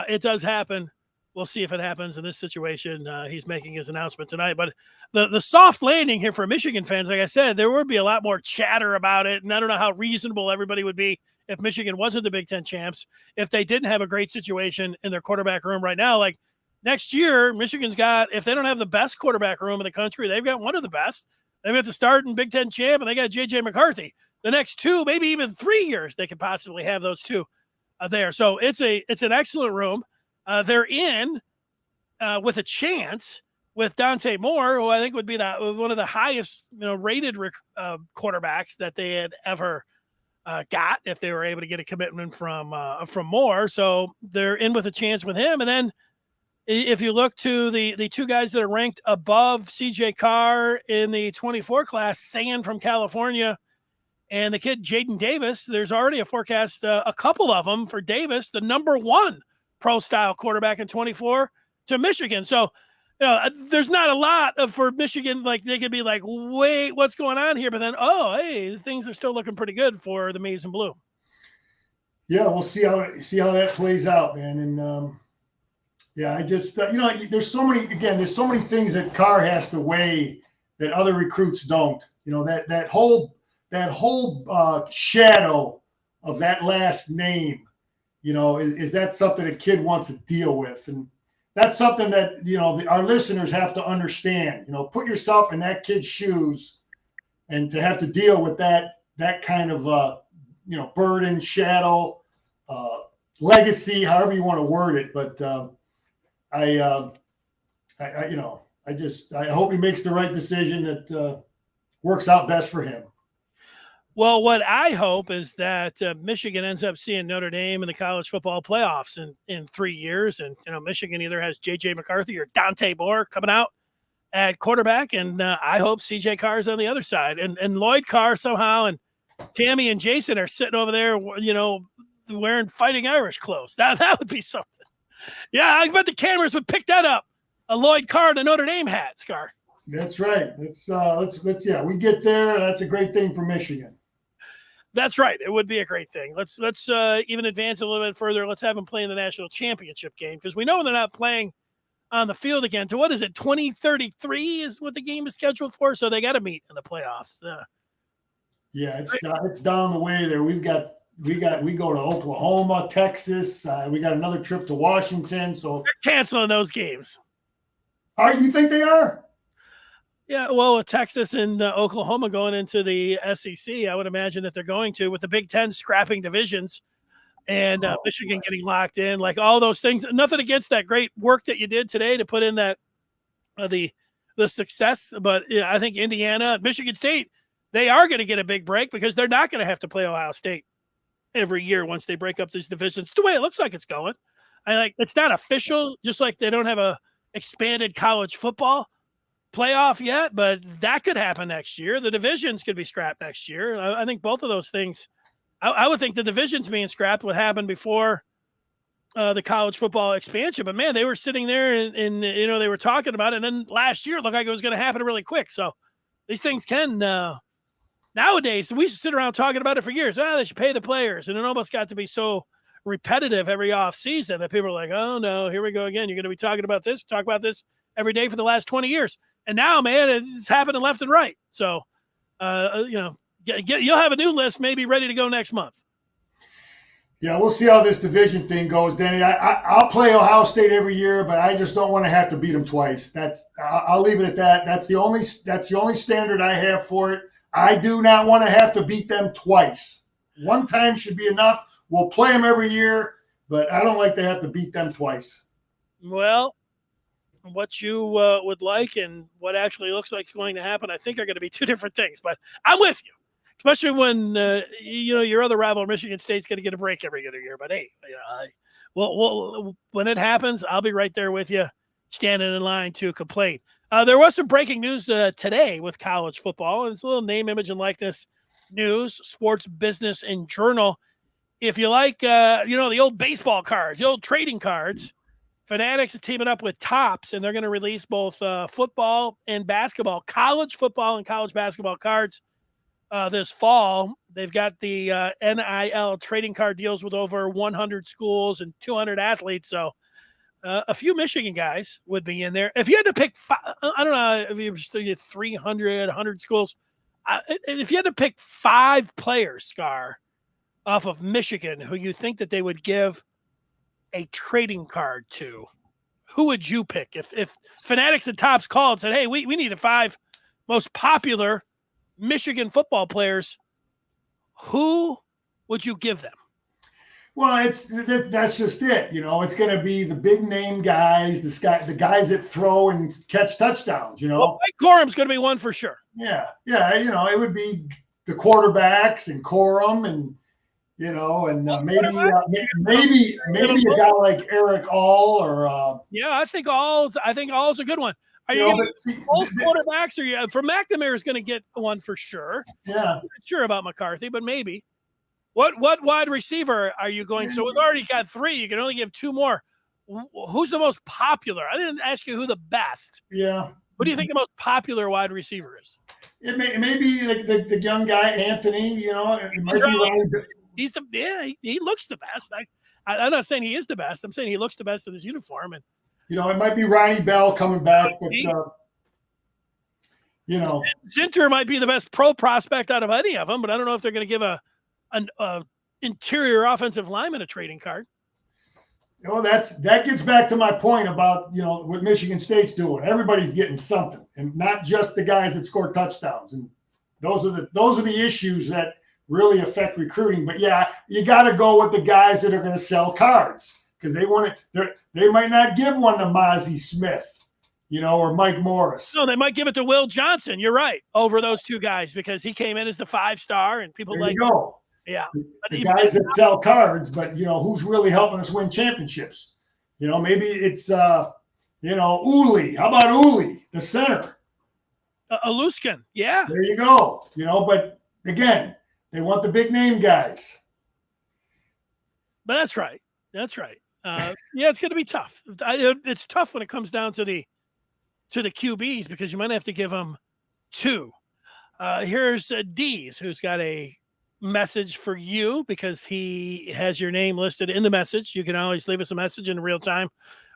It does happen. We'll see if it happens in this situation. He's making his announcement tonight. But the soft landing here for Michigan fans, like I said, there would be a lot more chatter about it. And I don't know how reasonable everybody would be if Michigan wasn't the Big Ten champs, if they didn't have a great situation in their quarterback room right now. Like next year, Michigan's got, if they don't have the best quarterback room in the country, they've got one of the best. They've got the starting Big Ten champ, and they got J.J. McCarthy. The next 2, maybe even 3 years, they could possibly have those two there. So it's an excellent room. They're in with a chance with Dante Moore, who I think would be one of the highest rated quarterbacks that they had ever got if they were able to get a commitment from Moore. So they're in with a chance with him. And then if you look to the two guys that are ranked above CJ Carr in the 24 class, Sand from California and the kid Jaden Davis, there's already a forecast, a couple of them for Davis, the number 1 pro-style quarterback in 24 to Michigan. So, there's not a lot for Michigan. Like they could be like, wait, what's going on here? But then, hey, things are still looking pretty good for the Maize and Blue. Yeah, we'll see how that plays out, man. And I just there's so many things that Carr has to weigh that other recruits don't. That whole shadow of that last name. Is that something a kid wants to deal with? And that's something that, our listeners have to understand. Put yourself in that kid's shoes, and to have to deal with that kind of, burden, shadow, legacy, however you want to word it. But I hope he makes the right decision that works out best for him. Well, what I hope is that Michigan ends up seeing Notre Dame in the college football playoffs in 3 years. And, Michigan either has J.J. McCarthy or Dante Moore coming out at quarterback. And I hope C.J. Carr is on the other side. And Lloyd Carr somehow and Tammy and Jason are sitting over there, wearing Fighting Irish clothes. That would be something. Yeah, I bet the cameras would pick that up. A Lloyd Carr and a Notre Dame hat, Scar. That's right. Let's we get there. That's a great thing for Michigan. That's right. It would be a great thing. Let's even advance a little bit further. Let's have them play in the national championship game, because we know they're not playing on the field again. To what is it? 2033 is what the game is scheduled for. So they got to meet in the playoffs. Yeah, it's down the way there. We go to Oklahoma, Texas. We got another trip to Washington. So they're canceling those games. You think they are? Yeah, well, with Texas and Oklahoma going into the SEC, I would imagine that they're going to, with the Big Ten scrapping divisions and Michigan getting locked in, like all those things. Nothing against that great work that you did today to put in that the success, but I think Indiana, Michigan State, they are going to get a big break because they're not going to have to play Ohio State every year once they break up these divisions. The way it looks like it's going, it's not official, just like they don't have a expanded college football playoff yet, but that could happen next year. The divisions could be scrapped next year. I think both of those things, I would think the divisions being scrapped would happen before the college football expansion. But man, they were sitting there and they were talking about it. And then last year it looked like it was going to happen really quick. So these things can nowadays. We should sit around talking about it for years. They should pay the players, and it almost got to be so repetitive every off season that people are like, oh no, here we go again. You're going to be talk about this every day for the last 20 years. And now, man, it's happening left and right. So, you'll have a new list maybe ready to go next month. Yeah, we'll see how this division thing goes, Danny. I'll play Ohio State every year, but I just don't want to have to beat them twice. I'll leave it at that. That's the only standard I have for it. I do not want to have to beat them twice. One time should be enough. We'll play them every year, but I don't like to have to beat them twice. Well, what you would like and what actually looks like going to happen, I think are going to be two different things. But I'm with you, especially when your other rival, Michigan State's going to get a break every other year. But hey, when it happens, I'll be right there with you, standing in line to complain. There was some breaking news today with college football, and it's a little name, image, and likeness news, sports, business, and journal. If you like, the old baseball cards, the old trading cards, Fanatics is teaming up with Topps, and they're going to release both football and basketball, college football and college basketball cards this fall. They've got the NIL trading card deals with over 100 schools and 200 athletes. So a few Michigan guys would be in there. If you had to pick, I don't know if you were 300, 100 schools. If you had to pick 5 players, Scar, off of Michigan, who you think that they would give a trading card to, who would you pick? If Fanatics and Topps called and said, hey, we need the 5 most popular Michigan football players, who would you give them? Well, that's just it. It's going to be the big name guys, the guys that throw and catch touchdowns. Well, Mike Corum's going to be one for sure. Yeah. It would be the quarterbacks and Corum and maybe a guy like Eric All or I think All's a good one. Are you both quarterbacks? Or for McNamara is going to get one for sure. Yeah, I'm not sure about McCarthy, but maybe. What wide receiver are you going? So we've already got 3. You can only give 2 more. Who's the most popular? I didn't ask you who the best. Yeah. What do you think the most popular wide receiver is? It may be the young guy Anthony. It might be Ryan. He looks the best. I'm not saying he is the best. I'm saying he looks the best in his uniform. And it might be Ronnie Bell coming back, but Zinter might be the best pro prospect out of any of them. But I don't know if they're going to give an interior offensive lineman a trading card. That gets back to my point about what Michigan State's doing. Everybody's getting something, and not just the guys that score touchdowns. And those are the issues that really affect recruiting. But yeah, you got to go with the guys that are going to sell cards, because they might not give one to Mozzie Smith, or Mike Morris. No, they might give it to Will Johnson. You're right, over those 2 guys, because he came in as the 5-star and people there you go. Yeah, the guys that sell cards, but who's really helping us win championships? Maybe it's Uli. How about Uli, the center? Aluskin, yeah. There you go. But again, they want the big name guys. But that's right. It's going to be tough. It's tough when it comes down to the QBs, because you might have to give them 2. Here's Dees, who's got a message for you, because he has your name listed in the message. You can always leave us a message in real time.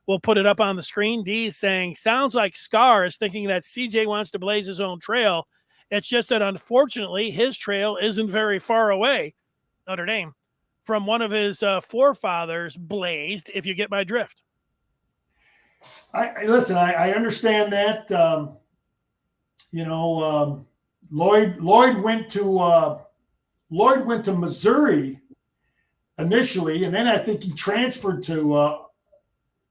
We'll put it up on the screen. Dees saying, sounds like Scar is thinking that CJ wants to blaze his own trail. It's just that unfortunately his trail isn't very far away, Notre Dame, from one of his forefathers blazed, if you get my drift. I understand that. Lloyd went to Missouri initially, and then I think he transferred to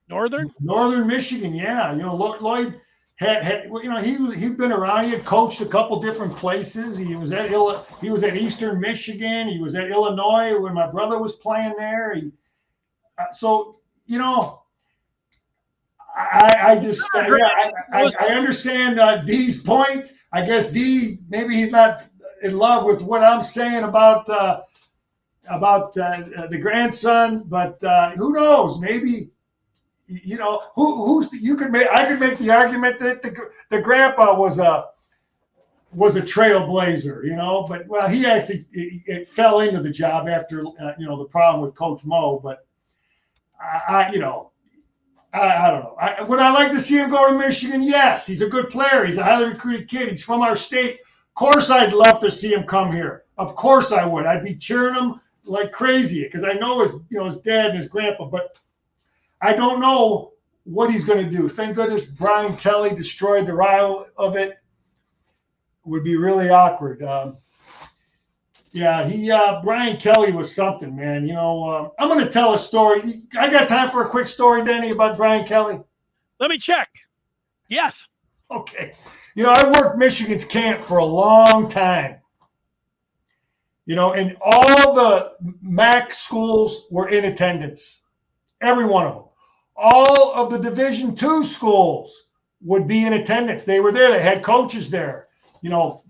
Northern Michigan. Yeah, Lloyd he'd been around. He had coached a couple different places. He was at Eastern Michigan. He was at Illinois when my brother was playing there. I understand D's point. I guess D, maybe he's not in love with what I'm saying about about the grandson, but who knows? Maybe who's you could make. I could make the argument that the grandpa was a trailblazer, but well, he actually it fell into the job after the problem with Coach Mo. But I don't know. Would I like to see him go to Michigan? Yes, he's a good player. He's a highly recruited kid. He's from our state. Of course, I'd love to see him come here. Of course, I would. I'd be cheering him like crazy because I know his dad and his grandpa. But I don't know what he's going to do. Thank goodness Brian Kelly destroyed the rile of it. Would be really awkward. Brian Kelly was something, man. I'm going to tell a story. I got time for a quick story, Denny, about Brian Kelly? Let me check. Yes. Okay. I worked Michigan's camp for a long time. And all the MAC schools were in attendance. Every one of them. All of the Division II schools would be in attendance. They were there. They had coaches there.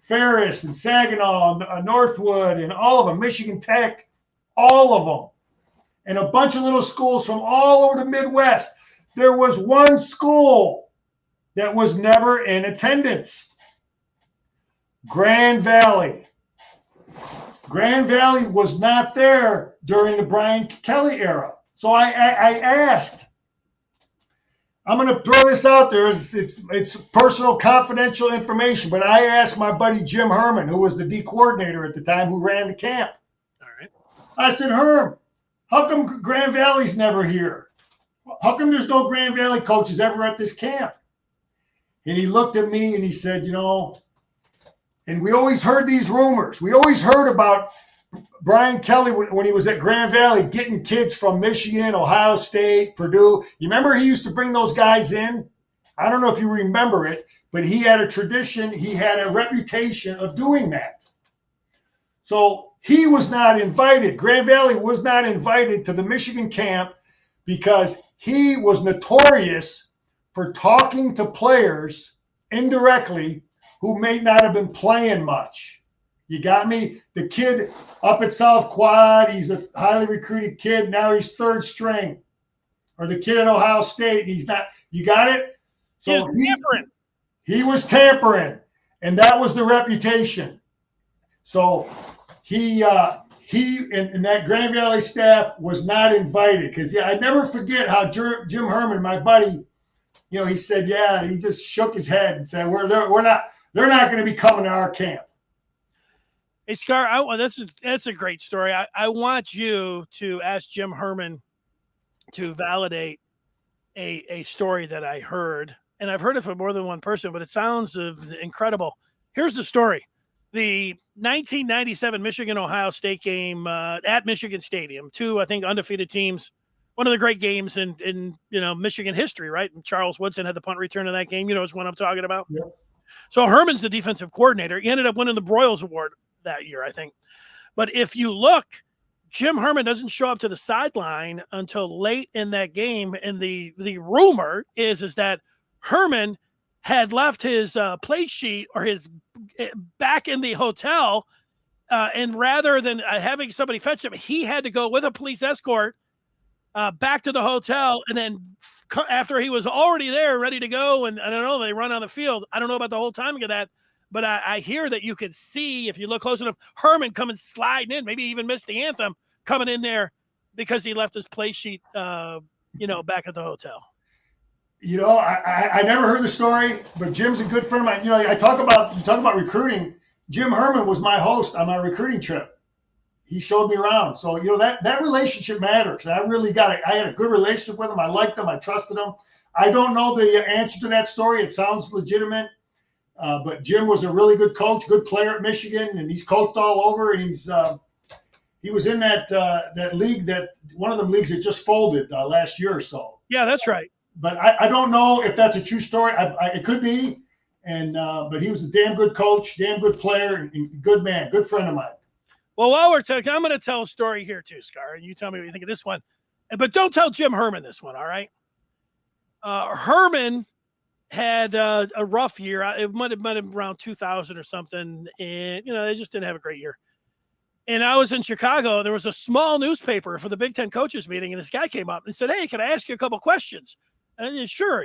Ferris and Saginaw, Northwood, and all of them, Michigan Tech, all of them. And a bunch of little schools from all over the Midwest. There was one school that was never in attendance. Grand Valley. Grand Valley was not there during the Brian Kelly era. So I asked, I'm going to throw this out there. It's personal, confidential information, but I asked my buddy Jim Herman, who was the D coordinator at the time, who ran the camp. All right. I said, Herm, how come Grand Valley's never here? How come there's no Grand Valley coaches ever at this camp? And he looked at me and he said, and we always heard these rumors. We always heard about Brian Kelly when he was at Grand Valley getting kids from Michigan, Ohio State, Purdue. You remember he used to bring those guys in? I don't know if you remember it, but he had a tradition. He had a reputation of doing that. So he was not invited. Grand Valley was not invited to the Michigan camp because he was notorious for talking to players indirectly who may not have been playing much. You got me? The kid up at South Quad, he's a highly recruited kid. Now he's third string. Or the kid at Ohio State, he's not. You got it? So he was tampering. He was tampering, and that was the reputation. So he and that Grand Valley staff was not invited because I never forget how Jim Herman, my buddy, he said, he just shook his head and said, they're not going to be coming to our camp. Hey, Scar, that's a great story. I want you to ask Jim Herman to validate a story that I heard, and I've heard it from more than one person, but it sounds incredible. Here's the story. The 1997 Michigan-Ohio State game at Michigan Stadium, two, I think, undefeated teams, one of the great games in Michigan history, right? And Charles Woodson had the punt return in that game. It's what I'm talking about. Yep. So Herman's the defensive coordinator. He ended up winning the Broyles Award that year, I think. But if you look, Jim Herman doesn't show up to the sideline until late in that game. And the rumor is that Herman had left his play sheet or his back in the hotel. And rather than having somebody fetch him, he had to go with a police escort back to the hotel. And then after he was already there, ready to go, and I don't know, they run on the field. I don't know about the whole timing of that. But I hear that you could see, if you look close enough, Herman coming sliding in, maybe even missed the anthem, coming in there because he left his play sheet, back at the hotel. I never heard the story, but Jim's a good friend of mine. You talk about recruiting. Jim Herman was my host on my recruiting trip. He showed me around. So, that relationship matters. I had a good relationship with him. I liked him. I trusted him. I don't know the answer to that story. It sounds legitimate. But Jim was a really good coach, good player at Michigan, and he's coached all over. And he was in that league, that one of the leagues that just folded last year or so. Yeah, that's right. But I don't know if that's a true story. It could be, but he was a damn good coach, damn good player, and good man, good friend of mine. Well, while we're talking, I'm going to tell a story here too, Scar, and you tell me what you think of this one. But don't tell Jim Herman this one, all right? Herman had a rough year. It might have been around 2000 or something, and they just didn't have a great year. And I was in Chicago. There was a small newspaper for the Big Ten coaches meeting, and this guy came up and said, "Hey, can I ask you a couple questions?" And I said, sure.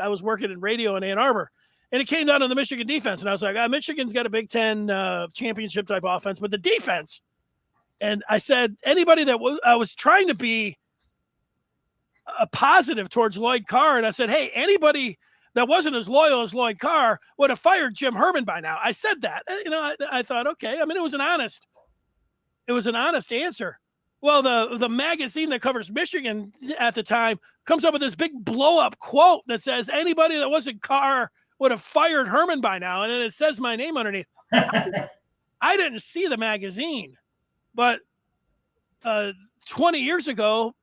I was working in radio in Ann Arbor, and it came down to the Michigan defense. And I was like, Michigan's got a Big Ten championship type offense, but the defense. And I said, anybody that I was trying to be a positive towards Lloyd Carr. And I said, hey, anybody that wasn't as loyal as Lloyd Carr would have fired Jim Herman by now. I said that. I thought, okay. I mean, it was an honest answer. Well, the magazine that covers Michigan at the time comes up with this big blow-up quote that says anybody that wasn't Carr would have fired Herman by now, and then it says my name underneath. I didn't see the magazine, but 20 years ago,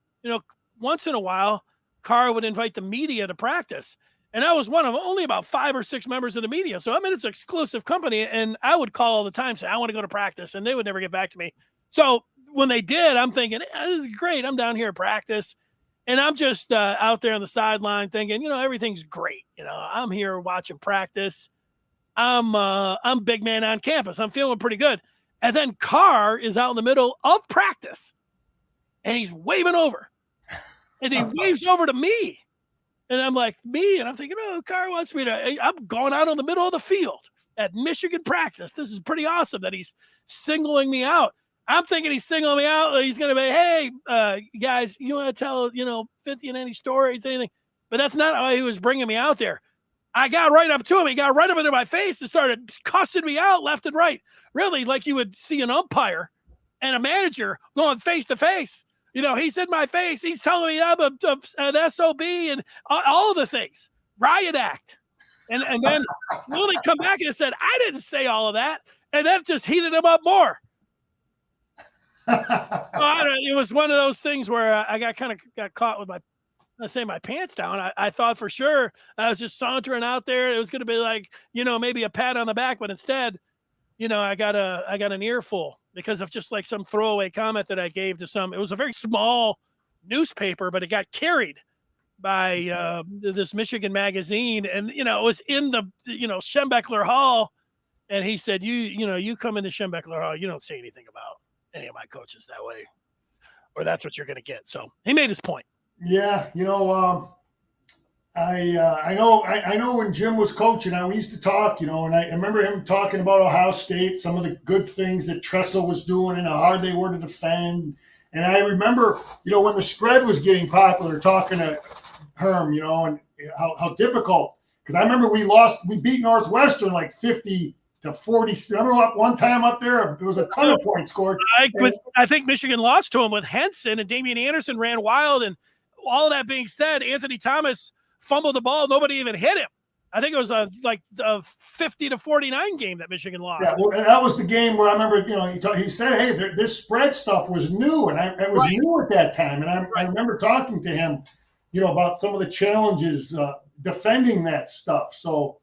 once in a while, Carr would invite the media to practice, and I was one of only about 5 or 6 members of the media. So, I mean, it's an exclusive company, and I would call all the time, say, I want to go to practice, and they would never get back to me. So when they did, I'm thinking, this is great. I'm down here at practice, and I'm just out there on the sideline thinking, everything's great. I'm here watching practice. I'm big man on campus. I'm feeling pretty good. And then Carr is out in the middle of practice, and he's waving over, and he waves over to me. And I'm like, me? And I'm thinking, Carr wants me to, I'm going out in the middle of the field at Michigan practice. This is pretty awesome that he's singling me out. I'm thinking he's singling me out. He's going to be, hey, guys, you want to tell, 50 and any stories, anything. But that's not how he was bringing me out there. I got right up to him. He got right up into my face and started cussing me out left and right. Really, like you would see an umpire and a manager going face to face. He's in my face. He's telling me I'm an SOB and all of the things. Riot act. And then Willie come back and said, I didn't say all of that. And that just heated him up more. It was one of those things where I got caught with my pants down. I thought for sure I was just sauntering out there. It was going to be like, maybe a pat on the back, but instead, I got an earful because of just like some throwaway comment that I gave to it was a very small newspaper, but it got carried by this Michigan magazine. And, it was in the, Schembechler Hall. And he said, you come into Schembechler Hall, you don't say anything about any of my coaches that way, or that's what you're going to get. So he made his point. Yeah. I know when Jim was coaching, we used to talk, and I remember him talking about Ohio State, some of the good things that Tressel was doing and how hard they were to defend. And I remember, when the spread was getting popular, talking to Herm, and how difficult, because I remember we beat Northwestern like 50-40. Remember one time up there, there was a ton of points scored. I think Michigan lost to him with Henson, and Damian Anderson ran wild. And all of that being said, Anthony Thomas fumbled the ball. Nobody even hit him. I think it was a 50-49 game that Michigan lost. Yeah, well, that was the game where I remember, he said, hey, this spread stuff was new, and it was new at that time. And I remember talking to him, about some of the challenges defending that stuff. So,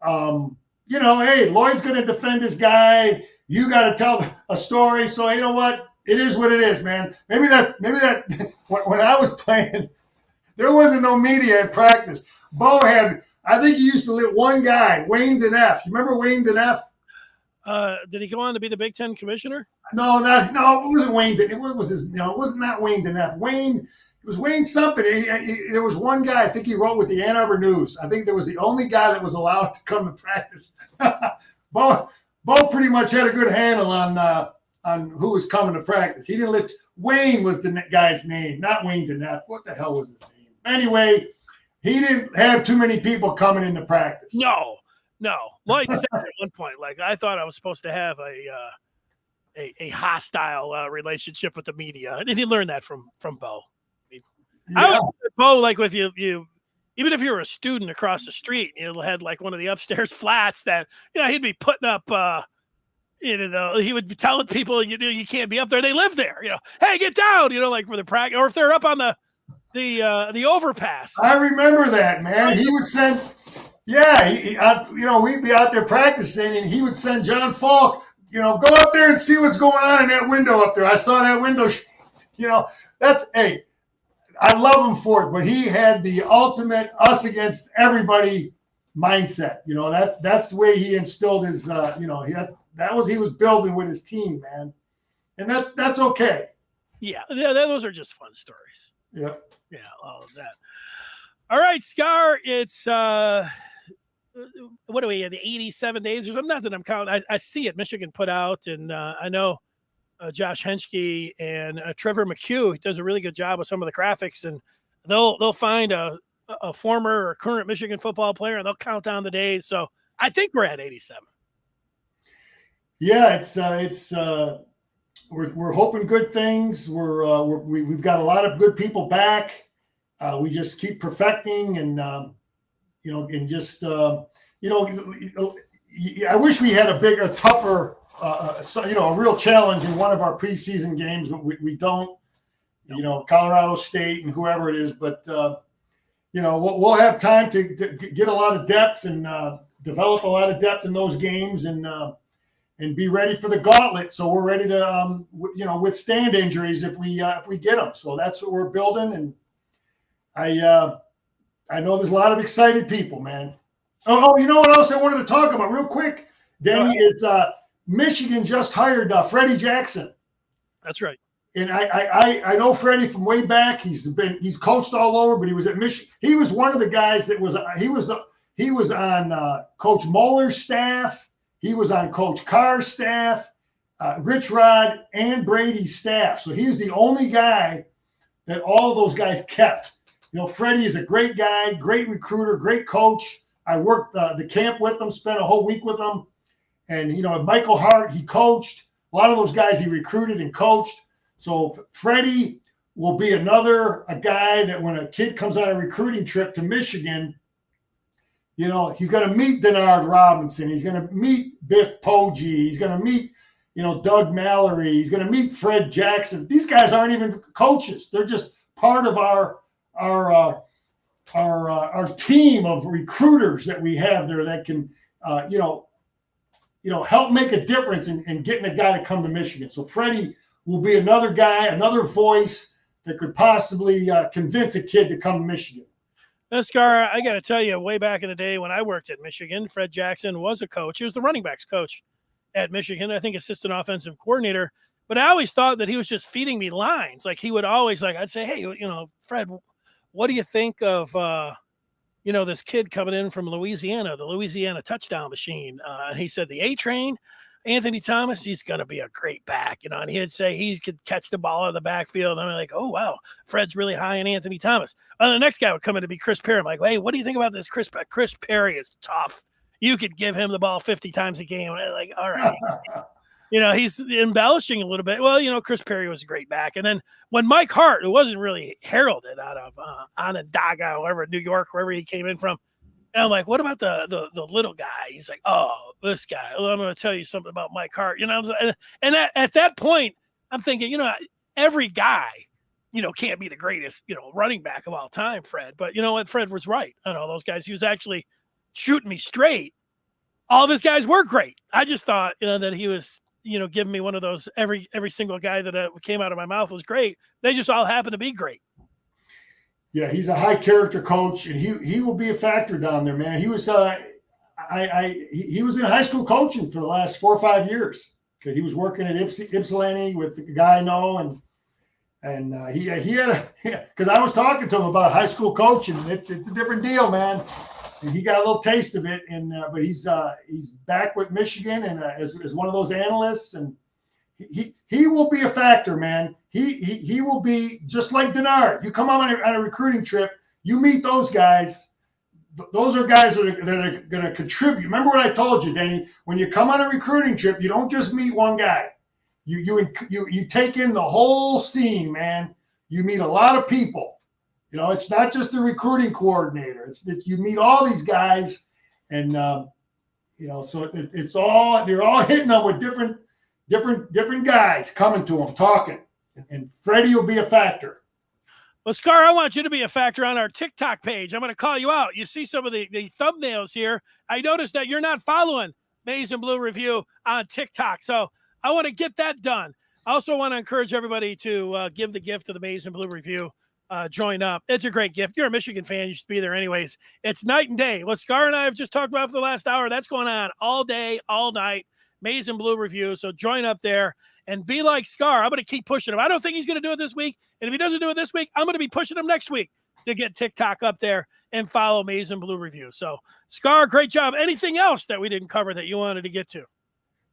hey, Lloyd's going to defend this guy. You got to tell a story. So, you know what? It is what it is, man. Maybe that when I was playing, there wasn't no media at practice. Bo I think he used to let one guy, Wayne DeNeff. You remember Wayne DeNeff? Did he go on to be the Big Ten commissioner? No, it wasn't Wayne. It wasn't that Wayne DeNeff. It was Wayne something. There was one guy, I think he wrote with the Ann Arbor News. I think there was the only guy that was allowed to come to practice. Bo pretty much had a good handle on who was coming to practice. He didn't let Wayne was the guy's name, not Wayne DeNeff. What the hell was his name? Anyway, he didn't have too many people coming into practice. No. Lloyd said at one point, like, I thought I was supposed to have a hostile relationship with the media. And he learned that from Bo. I was with Bo, like with you, even if you were a student across the street, had like one of the upstairs flats that, he'd be putting up, he would be telling people, you can't be up there. They live there, hey, get down, like for the practice, or if they're up on the overpass. I remember that, man. He would send, we'd be out there practicing, and he would send John Falk, go up there and see what's going on in that window up there. I saw that window, I love him for it, but he had the ultimate us against everybody mindset. That's the way he instilled his, he was building with his team, man. and that's okay. Yeah, those are just fun stories. Yeah. Yeah, all of that. All right, Scar, it's what are we in 87 days or something? Not that I'm counting. I see it. Michigan put out, and I know Josh Henschke and Trevor McHugh does a really good job with some of the graphics, and they'll find a former or current Michigan football player, and they'll count down the days. So I think we're at 87. Yeah, we're hoping good things. We've got a lot of good people back. We just keep perfecting, and and just I wish we had a tougher, a real challenge in one of our preseason games, but we don't. Colorado State and whoever it is, but we'll have time to get a lot of depth and develop a lot of depth in those games, and be ready for the gauntlet. So we're ready to withstand injuries if we get them. So that's what we're building, and I know there's a lot of excited people, man. Oh, you know what else I wanted to talk about real quick, Denny, is Michigan just hired Freddie Jackson. That's right. And I know Freddie from way back. He's coached all over, but he was at Michigan. He was one of the guys that he was on Coach Muller's staff. He was on Coach Carr's staff, Rich Rod and Brady's staff. So he's the only guy that all of those guys kept. Freddie is a great guy, great recruiter, great coach. I worked the camp with him, spent a whole week with him. And, Michael Hart, he coached. A lot of those guys he recruited and coached. So Freddie will be a guy that when a kid comes on a recruiting trip to Michigan, he's going to meet Denard Robinson. He's going to meet Biff Poggi. He's going to meet, Doug Mallory. He's going to meet Fred Jackson. These guys aren't even coaches. They're just part of our team of recruiters that we have there that can, help make a difference in getting a guy to come to Michigan. So Freddie will be another guy, another voice that could possibly convince a kid to come to Michigan. Scar, I got to tell you, way back in the day when I worked at Michigan, Fred Jackson was a coach. He was the running backs coach at Michigan, I think assistant offensive coordinator. But I always thought that he was just feeding me lines. Like he would always I'd say, hey, Fred, what do you think of, this kid coming in from Louisiana, the Louisiana touchdown machine? He said the A-Train, Anthony Thomas, he's going to be a great back, and he'd say he could catch the ball out of the backfield. And I'm like, oh, wow, Fred's really high on Anthony Thomas. And the next guy would come in to be Chris Perry. I'm like, hey, what do you think about this Chris Perry is tough. You could give him the ball 50 times a game. And I'm like, all right. He's embellishing a little bit. Well, Chris Perry was a great back. And then when Mike Hart, who wasn't really heralded out of Onondaga, wherever, New York, wherever he came in from, and I'm like, what about the little guy? He's like, oh, this guy. Well, I'm going to tell you something about Mike Hart. And at that point, I'm thinking, every guy, can't be the greatest, running back of all time, Fred. But you know what? Fred was right on all those guys. He was actually shooting me straight. All of his guys were great. I just thought, that he was, giving me one of those, every single guy that came out of my mouth was great. They just all happened to be great. Yeah, he's a high character coach, and he will be a factor down there, man. He was he was in high school coaching for the last 4 or 5 years because he was working at Ypsilanti with the guy I know, and he had because I was talking to him about high school coaching. It's a different deal, man. And he got a little taste of it, and but he's back with Michigan and as one of those analysts, and he will be a factor, man. He will be just like Denard. You come on a recruiting trip, you meet those guys. Those are guys that are going to contribute. Remember what I told you, Denny? When you come on a recruiting trip, you don't just meet one guy. You take in the whole scene, man. You meet a lot of people. It's not just the recruiting coordinator. It's you meet all these guys, and so it's all they're all hitting them with different guys coming to them, talking. And Freddie will be a factor. Well, Scar, I want you to be a factor on our TikTok page. I'm going to call you out. You see some of the thumbnails here. I noticed that you're not following Maize and Blue Review on TikTok. So I want to get that done. I also want to encourage everybody to give the gift to the Maize and Blue Review. Join up. It's a great gift. You're a Michigan fan. You should be there anyways. It's night and day. What Scar and I have just talked about for the last hour, that's going on all day, all night. Maize and Blue Review. So join up there and be like Scar. I'm going to keep pushing him. I don't think he's going to do it this week. And if he doesn't do it this week, I'm going to be pushing him next week to get TikTok up there and follow Maize and Blue Review. So Scar, great job. Anything else that we didn't cover that you wanted to get to?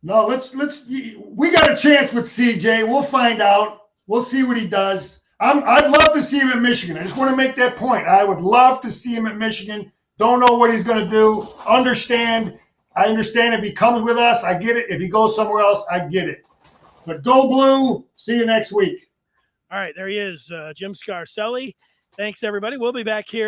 No, we got a chance with CJ. We'll find out. We'll see what he does. I'd love to see him at Michigan. I just want to make that point. I would love to see him at Michigan. Don't know what he's going to do. I understand if he comes with us. I get it. If he goes somewhere else, I get it. But go Blue. See you next week. All right, there he is, Jim Scarcelli. Thanks, everybody. We'll be back here